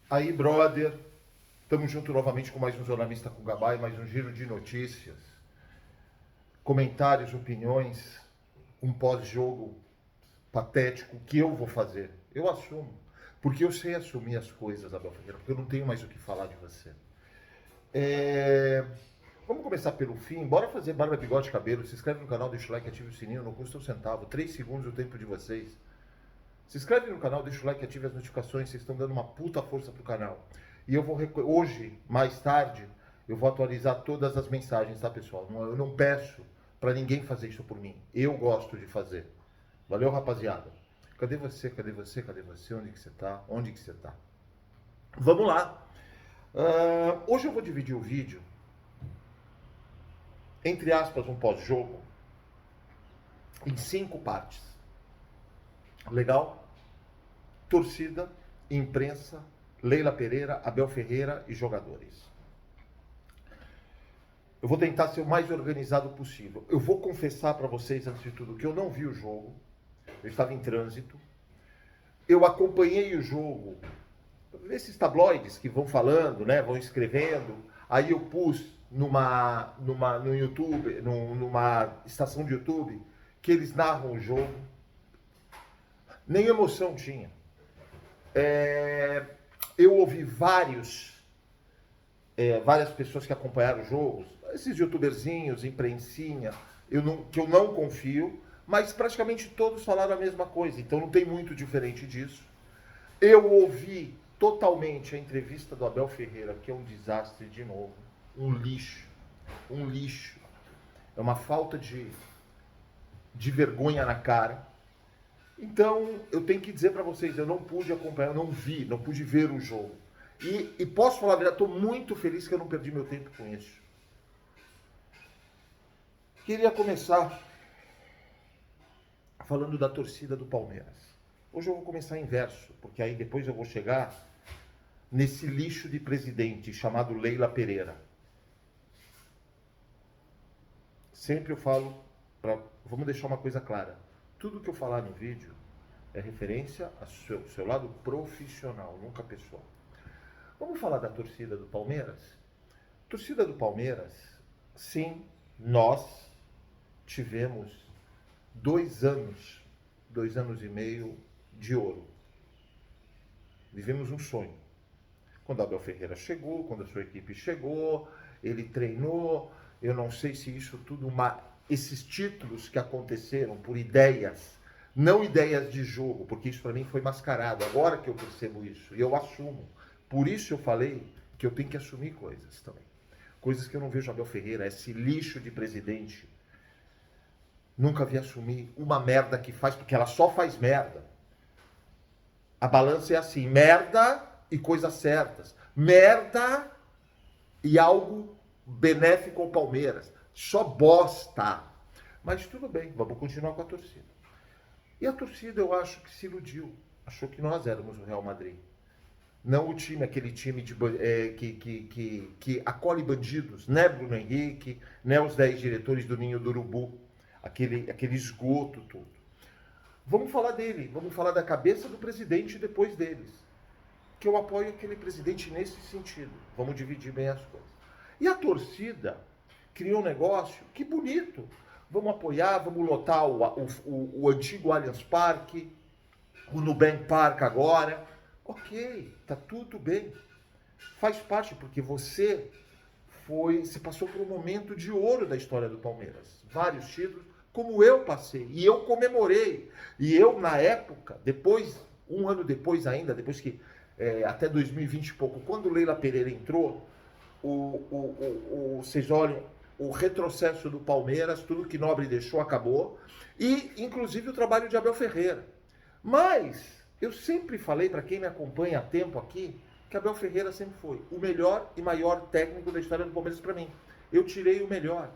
Aí, brother, estamos junto novamente com mais um Jornalista com Gabá e mais um giro de notícias, comentários, opiniões, um pós-jogo patético que eu vou fazer. Eu assumo, porque eu sei assumir as coisas, Abel Ferreira, porque eu não tenho mais o que falar de você. Vamos começar pelo fim. Bora fazer barba, bigode, cabelo. Se inscreve no canal, deixa o like, ative o sininho, não custa um centavo. 3 segundos o tempo de vocês. Se inscreve no canal, deixa o like, ative as notificações, vocês estão dando uma puta força pro canal. E eu vou, hoje, mais tarde, eu vou atualizar todas as mensagens, tá, pessoal? Eu não peço para ninguém fazer isso por mim. Eu gosto de fazer. Valeu, rapaziada. Cadê você? Cadê você? Cadê você? Onde que você tá? Onde que você tá? Vamos lá. Hoje eu vou dividir o vídeo, entre aspas, um pós-jogo, em 5 partes. Legal? Torcida, imprensa, Leila Pereira, Abel Ferreira e jogadores. Eu vou tentar ser o mais organizado possível. Eu vou confessar para vocês, antes de tudo, que eu não vi o jogo. Eu estava em trânsito. Eu acompanhei o jogo. Esses tabloides que vão falando, né, vão escrevendo. Aí eu pus no YouTube, numa estação de YouTube, que eles narram o jogo. Nem emoção tinha. Eu ouvi várias pessoas que acompanharam os jogos, esses youtuberzinhos, imprensinha, que eu não confio, mas praticamente todos falaram a mesma coisa, então não tem muito diferente disso. Eu ouvi totalmente a entrevista do Abel Ferreira, que é um desastre de novo, um lixo, é uma falta de vergonha na cara. Então, eu tenho que dizer para vocês, eu não pude acompanhar, eu não pude ver o jogo. E posso falar a verdade, estou muito feliz que eu não perdi meu tempo com isso. Queria começar falando da torcida do Palmeiras. Hoje eu vou começar em verso, porque aí depois eu vou chegar nesse lixo de presidente chamado Leila Pereira. Sempre eu falo, vamos deixar uma coisa clara. Tudo que eu falar no vídeo é referência ao seu lado profissional, nunca pessoal. Vamos falar da torcida do Palmeiras? Torcida do Palmeiras, sim, nós tivemos 2 anos, 2 anos e meio de ouro. Vivemos um sonho. Quando Abel Ferreira chegou, quando a sua equipe chegou, ele treinou, eu não sei se isso tudo, esses títulos que aconteceram por ideias, não ideias de jogo, porque isso para mim foi mascarado, agora que eu percebo isso, e eu assumo. Por isso eu falei que eu tenho que assumir coisas também. Coisas que eu não vejo Abel Ferreira, esse lixo de presidente. Nunca vi assumir uma merda que faz, porque ela só faz merda. A balança é assim, merda e coisas certas. Merda e algo benéfico ao Palmeiras. Só bosta. Mas tudo bem, vamos continuar com a torcida. E a torcida eu acho que se iludiu. Achou que nós éramos o Real Madrid. Não o time, aquele time que acolhe bandidos, né, Bruno Henrique, né, os 10 diretores do Ninho do Urubu, aquele esgoto todo. Vamos falar dele, vamos falar da cabeça do presidente depois deles. Que eu apoio aquele presidente nesse sentido. Vamos dividir bem as coisas. E a torcida criou um negócio, que bonito. Vamos apoiar, vamos lotar o antigo Allianz Parque, o Nubank Park agora. Ok, tá tudo bem. Faz parte, porque você passou por um momento de ouro da história do Palmeiras. Vários títulos, como eu passei. E eu comemorei. E eu, na época, depois, um ano depois ainda, depois que, até 2020 e pouco, quando o Leila Pereira entrou, vocês olham, o retrocesso do Palmeiras, tudo que Nobre deixou, acabou. E, inclusive, o trabalho de Abel Ferreira. Mas eu sempre falei, para quem me acompanha há tempo aqui, que Abel Ferreira sempre foi o melhor e maior técnico da história do Palmeiras para mim. Eu tirei o melhor.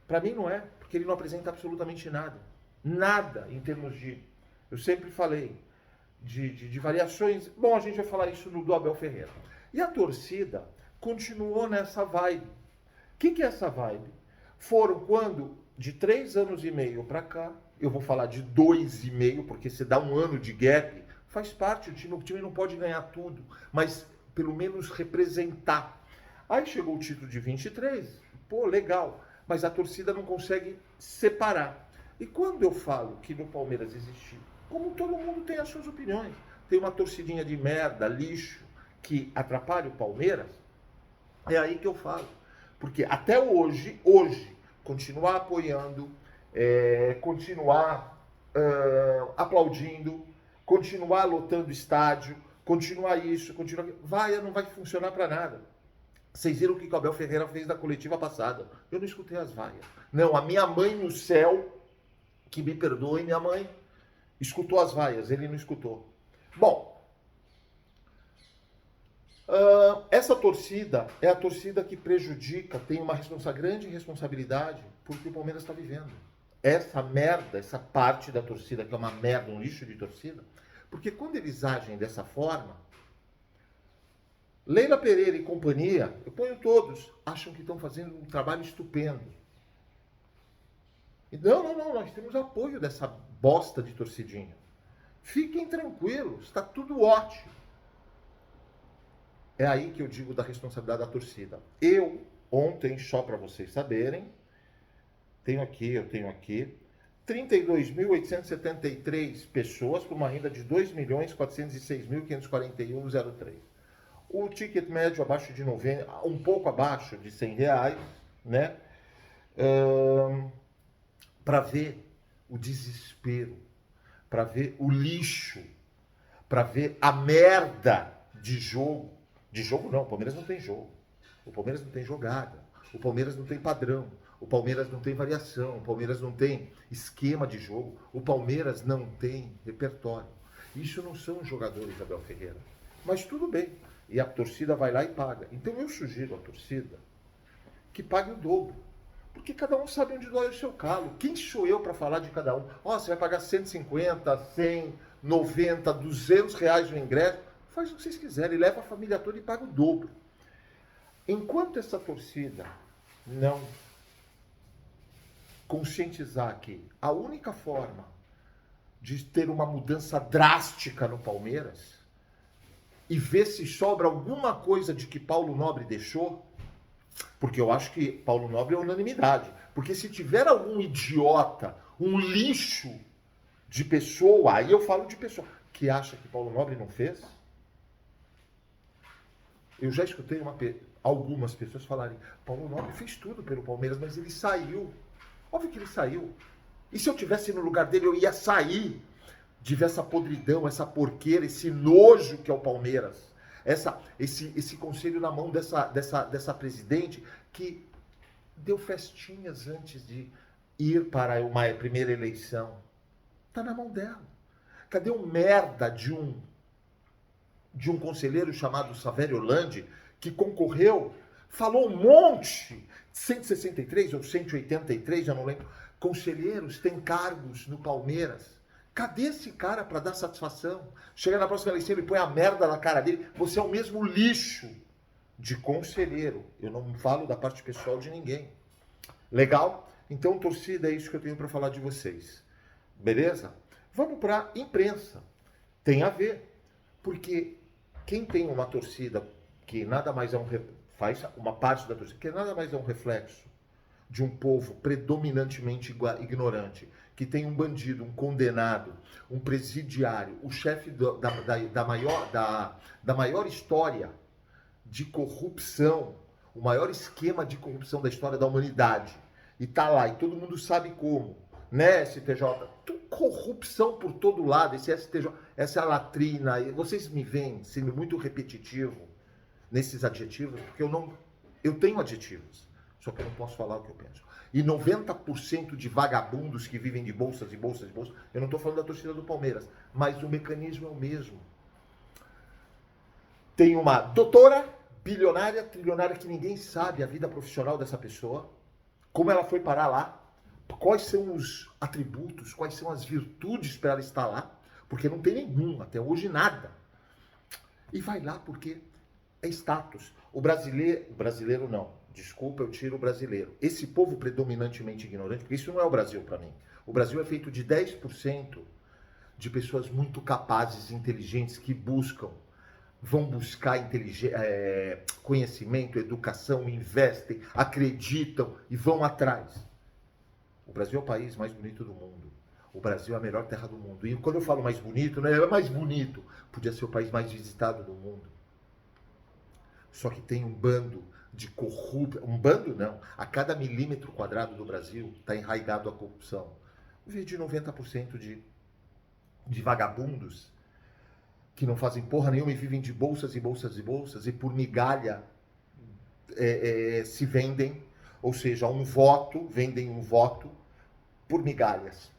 Para mim não é, porque ele não apresenta absolutamente nada. Nada em termos de... Eu sempre falei de variações. Bom, a gente vai falar isso do Abel Ferreira. E a torcida continuou nessa vibe. O que é essa vibe? Foram quando, de 3 anos e meio para cá, eu vou falar de 2,5, porque se dá um ano de gap, Faz parte, o time não pode ganhar tudo, mas pelo menos representar. Aí chegou o título de 23, pô, legal, mas a torcida não consegue separar. E quando eu falo que no Palmeiras existe, como todo mundo tem as suas opiniões, tem uma torcidinha de merda, lixo, que atrapalha o Palmeiras, é aí que eu falo. Porque até hoje, continuar apoiando, continuar aplaudindo, continuar lotando estádio, continuar isso, continuar... não vai funcionar para nada. Vocês viram o que o Abel Ferreira fez na coletiva passada. Eu não escutei as vaias. Não, a minha mãe no céu, que me perdoe, minha mãe, escutou as vaias, ele não escutou. Bom, essa torcida é a torcida que prejudica, tem uma grande responsabilidade por que o Palmeiras está vivendo. Essa merda, essa parte da torcida, que é uma merda, um lixo de torcida, porque quando eles agem dessa forma, Leila Pereira e companhia, eu ponho todos, acham que estão fazendo um trabalho estupendo. E não, nós temos apoio dessa bosta de torcidinha. Fiquem tranquilos, está tudo ótimo. É aí que eu digo da responsabilidade da torcida. Eu, ontem, só para vocês saberem, eu tenho aqui, 32.873 pessoas por uma renda de 2.406.541,03. O ticket médio abaixo de 90, um pouco abaixo de R$100, né? Para ver o desespero, para ver o lixo, para ver a merda de jogo. De jogo não, o Palmeiras não tem jogo. O Palmeiras não tem jogada. O Palmeiras não tem padrão. O Palmeiras não tem variação. O Palmeiras não tem esquema de jogo. O Palmeiras não tem repertório. Isso não são os jogadores, Abel Ferreira. Mas tudo bem. E a torcida vai lá e paga. Então eu sugiro à torcida que pague o dobro. Porque cada um sabe onde dói o seu calo. Quem sou eu para falar de cada um? Você vai pagar 150, 100, 90, R$200 o ingresso. Faz o que vocês quiserem, leva a família toda e paga o dobro. Enquanto essa torcida não conscientizar que a única forma de ter uma mudança drástica no Palmeiras e ver se sobra alguma coisa de que Paulo Nobre deixou, porque eu acho que Paulo Nobre é unanimidade, porque se tiver algum idiota, um lixo de pessoa, aí eu falo de pessoa, que acha que Paulo Nobre não fez, eu já escutei algumas pessoas falarem, Paulo Nobre fez tudo pelo Palmeiras, mas ele saiu. Óbvio que ele saiu. E se eu tivesse no lugar dele, eu ia sair de ver essa podridão, essa porqueira, esse nojo que é o Palmeiras. Esse conselho na mão dessa presidente que deu festinhas antes de ir para uma primeira eleição. Está na mão dela. Cadê o merda de um conselheiro chamado Savério Landi, que concorreu, falou um monte, 163 ou 183, já não lembro, conselheiros têm cargos no Palmeiras. Cadê esse cara para dar satisfação? Chega na próxima eleição, ele põe a merda na cara dele, você é o mesmo lixo de conselheiro. Eu não falo da parte pessoal de ninguém. Legal? Então, torcida, é isso que eu tenho para falar de vocês. Beleza? Vamos para a imprensa. Tem a ver. Porque quem tem uma torcida que nada mais faz uma parte da torcida, que nada mais é um reflexo de um povo predominantemente ignorante, que tem um bandido, um condenado, um presidiário, o chefe da maior história de corrupção, o maior esquema de corrupção da história da humanidade, e tá lá, e todo mundo sabe como, né, STJ? Corrupção por todo lado, esse STJ, essa latrina, vocês me veem sendo muito repetitivo nesses adjetivos, porque eu tenho adjetivos, só que eu não posso falar o que eu penso. E 90% de vagabundos que vivem de bolsas e bolsas e bolsas, eu não estou falando da torcida do Palmeiras, mas o mecanismo é o mesmo. Tem uma doutora, bilionária, trilionária, que ninguém sabe a vida profissional dessa pessoa, como ela foi parar lá, quais são os atributos, quais são as virtudes para ela estar lá, porque não tem nenhum, até hoje nada. E vai lá porque é status. O brasileiro não, desculpa, eu tiro o brasileiro. Esse povo predominantemente ignorante, porque isso não é o Brasil para mim. O Brasil é feito de 10% de pessoas muito capazes, inteligentes, que vão buscar conhecimento, educação, investem, acreditam e vão atrás. O Brasil é o país mais bonito do mundo. O Brasil é a melhor terra do mundo. E quando eu falo mais bonito, não é mais bonito. Podia ser o país mais visitado do mundo. Só que tem um bando de corruptos. Um bando não. A cada milímetro quadrado do Brasil está enraizado a corrupção. Eu vi de 90% de vagabundos que não fazem porra nenhuma e vivem de bolsas e bolsas e bolsas e por migalha se vendem. Ou seja, vendem um voto por migalhas.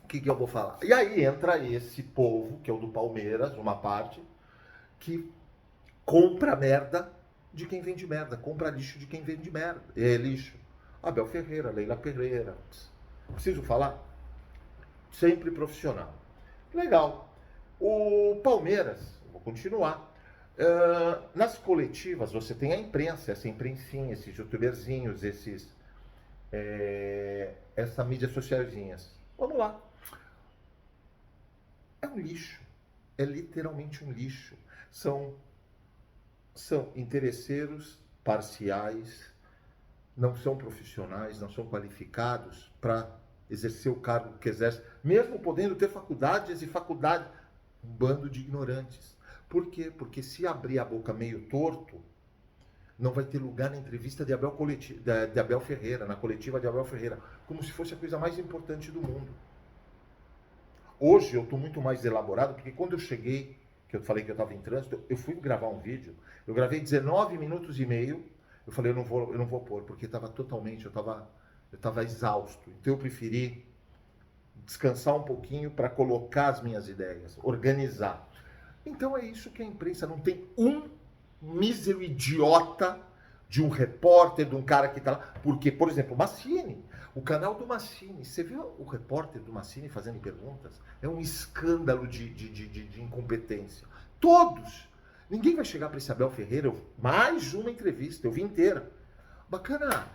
O que eu vou falar? E aí entra esse povo, que é o do Palmeiras, uma parte, que compra merda de quem vende merda, compra lixo de quem vende merda. Lixo. Abel Ferreira, Leila Pereira. Preciso falar? Sempre profissional. Legal. O Palmeiras, vou continuar. Nas coletivas você tem a imprensa, essa imprensinha, esses youtuberzinhos, essas mídias sociaisinhas. Vamos lá. É um lixo. É literalmente um lixo. São interesseiros parciais, não são profissionais, não são qualificados para exercer o cargo que exerce, mesmo podendo ter faculdades e faculdades. Um bando de ignorantes. Por quê? Porque se abrir a boca meio torto, não vai ter lugar na entrevista de Abel Ferreira, na coletiva de Abel Ferreira, como se fosse a coisa mais importante do mundo. Hoje eu estou muito mais elaborado, porque quando eu cheguei, que eu falei que eu estava em trânsito, eu fui gravar um vídeo, eu gravei 19 minutos e meio, eu falei, eu não vou pôr, porque estava totalmente, eu estava exausto. Então eu preferi descansar um pouquinho para colocar as minhas ideias, organizar. Então é isso que a imprensa não tem um mísero idiota de um repórter, de um cara que está lá. Porque, por exemplo, o Massini, o canal do Massini, você viu o repórter do Massini fazendo perguntas? É um escândalo de incompetência. Todos. Ninguém vai chegar para esse Abel Ferreira, mais uma entrevista, eu vi inteira. Bacana.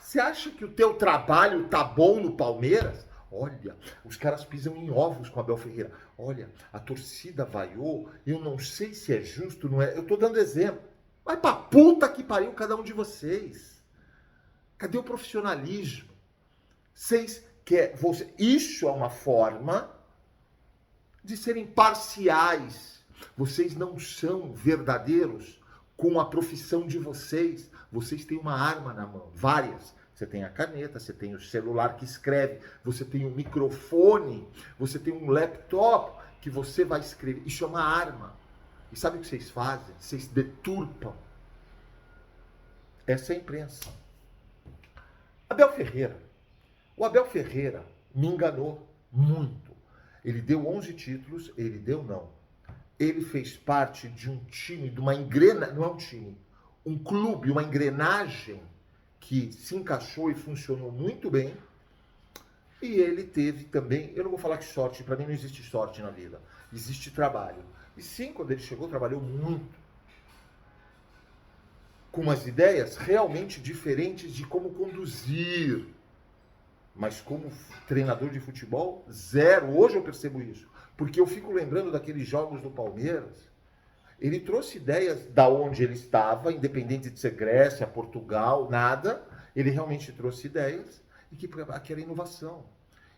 Você acha que o teu trabalho tá bom no Palmeiras? Olha, os caras pisam em ovos com Abel Ferreira. Olha, a torcida vaiou, eu não sei se é justo, não é? Eu tô dando exemplo. Vai pra puta que pariu cada um de vocês. Cadê o profissionalismo? Isso é uma forma de serem parciais. Vocês não são verdadeiros com a profissão de vocês. Vocês têm uma arma na mão, várias. Você tem a caneta, você tem o celular que escreve, você tem um microfone, você tem um laptop que você vai escrever. Isso é uma arma. E sabe o que vocês fazem? Vocês deturpam. Essa é a imprensa. Abel Ferreira. O Abel Ferreira me enganou muito. Ele deu 11 títulos, ele fez parte de um time, de uma engrenagem, não é um time, um clube, uma engrenagem que se encaixou e funcionou muito bem. E ele teve também, eu não vou falar que sorte, para mim não existe sorte na vida, existe trabalho. E sim, quando ele chegou, trabalhou muito. Com umas ideias realmente diferentes de como conduzir. Mas como treinador de futebol, zero. Hoje eu percebo isso. Porque eu fico lembrando daqueles jogos do Palmeiras. Ele trouxe ideias da onde ele estava, independente de ser Grécia, Portugal, nada. Ele realmente trouxe ideias e que era inovação.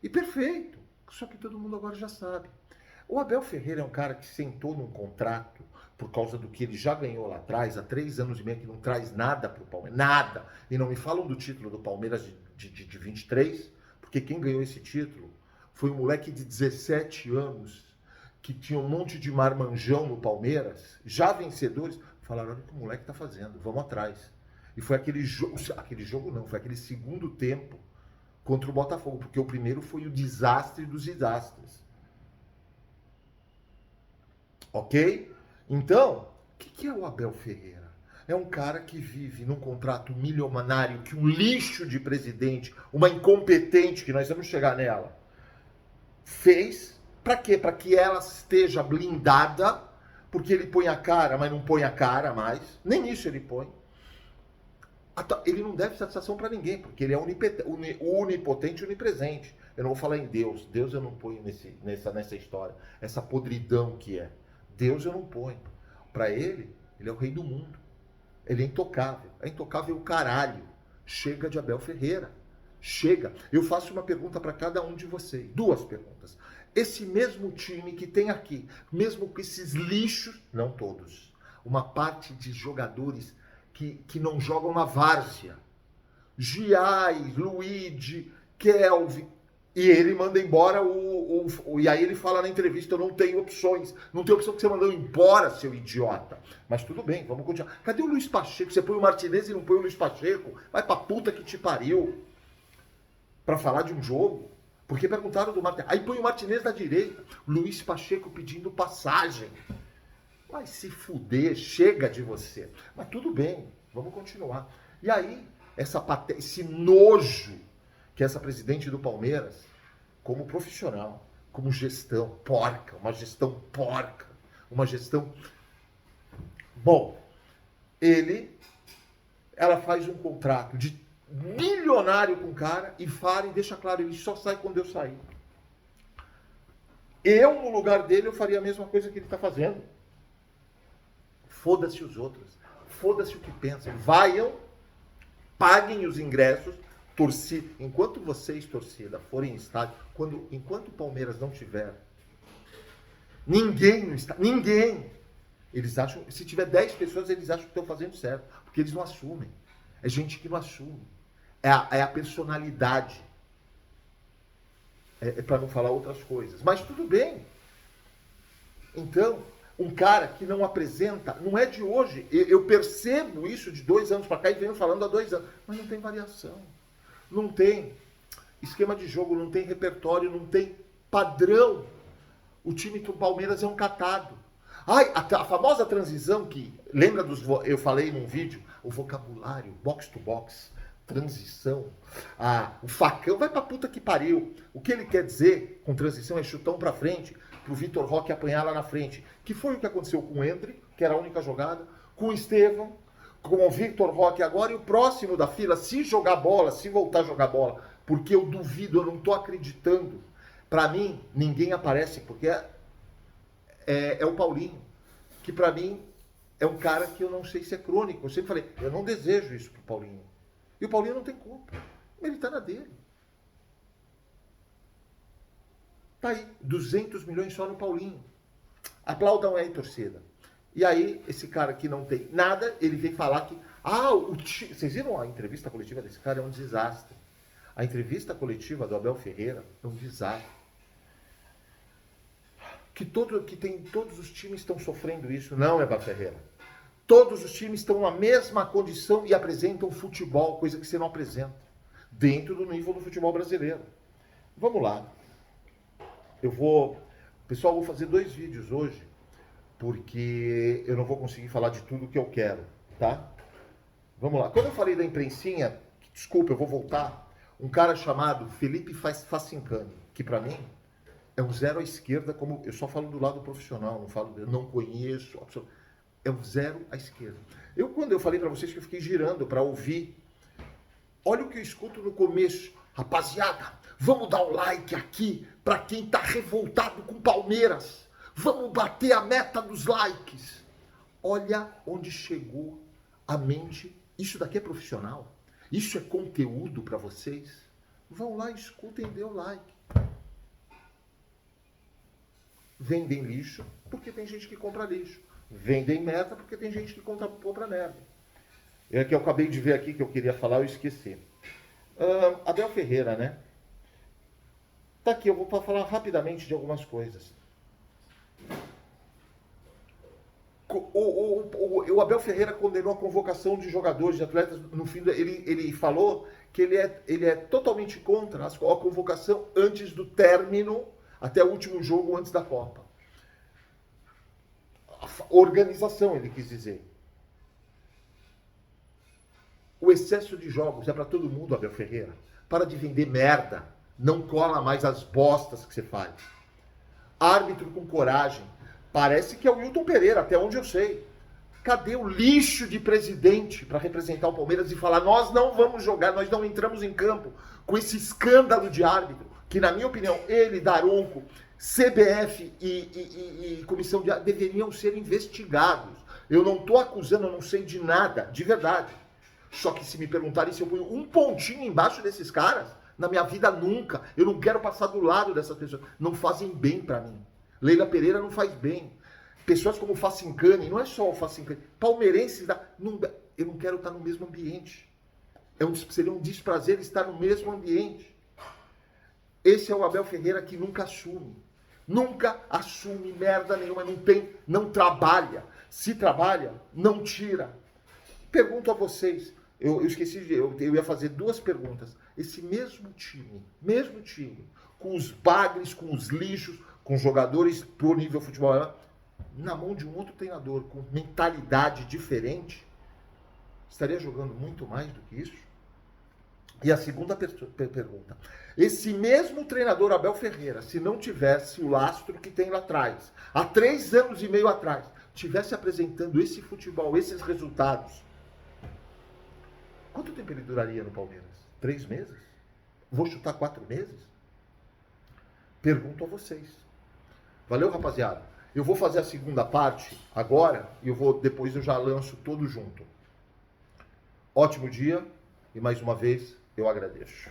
E perfeito. Só que todo mundo agora já sabe. O Abel Ferreira é um cara que sentou num contrato por causa do que ele já ganhou lá atrás, há 3 anos e meio, que não traz nada para o Palmeiras. Nada. E não me falam do título do Palmeiras de 23, porque quem ganhou esse título foi um moleque de 17 anos, que tinha um monte de marmanjão no Palmeiras, já vencedores, falaram, olha o que o moleque tá fazendo, vamos atrás. E foi aquele jogo não, foi aquele segundo tempo contra o Botafogo, porque o primeiro foi o desastre dos desastres. Ok? Então, o que é o Abel Ferreira? É um cara que vive num contrato milionário, que um lixo de presidente, uma incompetente, que nós vamos chegar nela, fez. Para quê? Para que ela esteja blindada, porque ele põe a cara, mas não põe a cara mais. Nem isso ele põe. Ele não deve satisfação para ninguém, porque ele é onipotente e onipresente. Eu não vou falar em Deus. Deus eu não ponho nessa história. Essa podridão que é. Deus eu não ponho. Para ele é o rei do mundo. Ele é intocável. É intocável o caralho. Chega de Abel Ferreira. Chega. Eu faço uma pergunta para cada um de vocês. 2 perguntas. Esse mesmo time que tem aqui, mesmo com esses lixos, não todos, uma parte de jogadores que não jogam na várzea. Giai, Luigi, Kelvin. E ele manda embora e aí ele fala na entrevista, eu não tenho opções. Não tem opção que você mandou embora, seu idiota. Mas tudo bem, vamos continuar. Cadê o Luiz Pacheco? Você põe o Martinez e não põe o Luiz Pacheco? Vai pra puta que te pariu. Pra falar de um jogo. Porque perguntaram do Martinez. Aí põe o Martinez na direita. Luiz Pacheco pedindo passagem. Vai se fuder, chega de você. Mas tudo bem, vamos continuar. E aí, esse nojo que é essa presidente do Palmeiras, como profissional, como gestão porca, uma gestão porca, uma gestão... Bom, ela faz um contrato de milionário com o cara e fala e deixa claro, ele só sai quando eu sair. Eu, no lugar dele, eu faria a mesma coisa que ele está fazendo. Foda-se os outros, foda-se o que pensam. Vaiam, paguem os ingressos, torcida. Enquanto vocês, torcida, forem em estádio, enquanto o Palmeiras não tiver ninguém no estádio, ninguém, eles acham, se tiver 10 pessoas, eles acham que estão fazendo certo, porque eles não assumem. É gente que não assume. É a personalidade. É para não falar outras coisas. Mas tudo bem. Então, um cara que não apresenta, não é de hoje. Eu percebo isso de 2 anos para cá e venho falando há 2 anos. Mas não tem variação. Não tem esquema de jogo, não tem repertório, não tem padrão. O time do Palmeiras é um catado. Ai, a famosa transição que, lembra eu falei num vídeo, o vocabulário, box to box, transição, o facão, vai pra puta que pariu. O que ele quer dizer com transição é chutão pra frente, pro Vitor Roque apanhar lá na frente. Que foi o que aconteceu com o Endrick, que era a única jogada, com o Estevão, com o Vitor Roque agora, e o próximo da fila, se jogar bola, se voltar a jogar bola, porque eu duvido, eu não tô acreditando. Pra mim, ninguém aparece, porque é o Paulinho, que pra mim é um cara que eu não sei se é crônico. Eu sempre falei, eu não desejo isso pro Paulinho. E o Paulinho não tem culpa. Ele tá na dele. Tá aí, 200 milhões só no Paulinho. Aplaudam aí, torcida. E aí, esse cara que não tem nada, ele vem falar que... Vocês viram a entrevista coletiva desse cara? É um desastre. A entrevista coletiva do Abel Ferreira é um desastre. Todos os times estão sofrendo isso. Não, Abel Ferreira. Todos os times estão na mesma condição e apresentam futebol, coisa que você não apresenta. Dentro do nível do futebol brasileiro. Vamos lá. Pessoal, vou fazer 2 vídeos hoje, porque eu não vou conseguir falar de tudo que eu quero, tá? Vamos lá. Quando eu falei da imprensinha, desculpa, eu vou voltar, um cara chamado Felipe Facincani, que pra mim é um zero à esquerda, como eu só falo do lado profissional, eu não conheço, é um zero à esquerda. Quando eu falei pra vocês que eu fiquei girando pra ouvir, olha o que eu escuto no começo, rapaziada, vamos dar um like aqui pra quem tá revoltado com o Palmeiras, vamos bater a meta dos likes. Olha onde chegou a mente. Isso daqui é profissional? Isso é conteúdo pra vocês? Vão lá, escutem e dê o like. Vendem lixo porque tem gente que compra lixo. Vendem merda porque tem gente que compra merda. É que eu acabei de ver aqui que eu queria falar, eu esqueci. Abel Ferreira, né? Tá aqui, eu vou falar rapidamente de algumas coisas. O Abel Ferreira condenou a convocação de jogadores, de atletas, no fim, ele falou que ele é totalmente contra a convocação antes do término, até o último jogo antes da Copa. A organização, ele quis dizer. O excesso de jogos é para todo mundo, Abel Ferreira. Para de vender merda. Não cola mais as bostas que você faz. Árbitro com coragem. Parece que é o Wilton Pereira, até onde eu sei. Cadê o lixo de presidente para representar o Palmeiras e falar, nós não vamos jogar, nós não entramos em campo com esse escândalo de árbitro. que, na minha opinião, ele, Daronco, CBF e comissão de deveriam ser investigados. Eu não estou acusando, eu não sei de nada, de verdade. Só que se me perguntarem se eu ponho um pontinho embaixo desses caras, na minha vida nunca. Eu não quero passar do lado dessas pessoas. Não fazem bem para mim. Leila Pereira não faz bem. Pessoas como o Facincani, não é só o Facincani, palmeirenses, eu não quero estar no mesmo ambiente. Seria um desprazer estar no mesmo ambiente. Esse é o Abel Ferreira que nunca assume. Nunca assume merda nenhuma, não trabalha. Se trabalha, não tira. Pergunto a vocês, eu esqueci eu ia fazer duas perguntas. Esse mesmo time, com os bagres, com os lixos, com jogadores pro nível futebol, na mão de um outro treinador, com mentalidade diferente, estaria jogando muito mais do que isso? E a segunda pergunta. Esse mesmo treinador, Abel Ferreira, se não tivesse o lastro que tem lá atrás, há 3 anos e meio atrás, tivesse apresentando esse futebol, esses resultados, quanto tempo ele duraria no Palmeiras? 3 meses? Vou chutar 4 meses? Pergunto a vocês. Valeu, rapaziada? Eu vou fazer a segunda parte agora e depois eu já lanço todo junto. Ótimo dia e mais uma vez eu agradeço.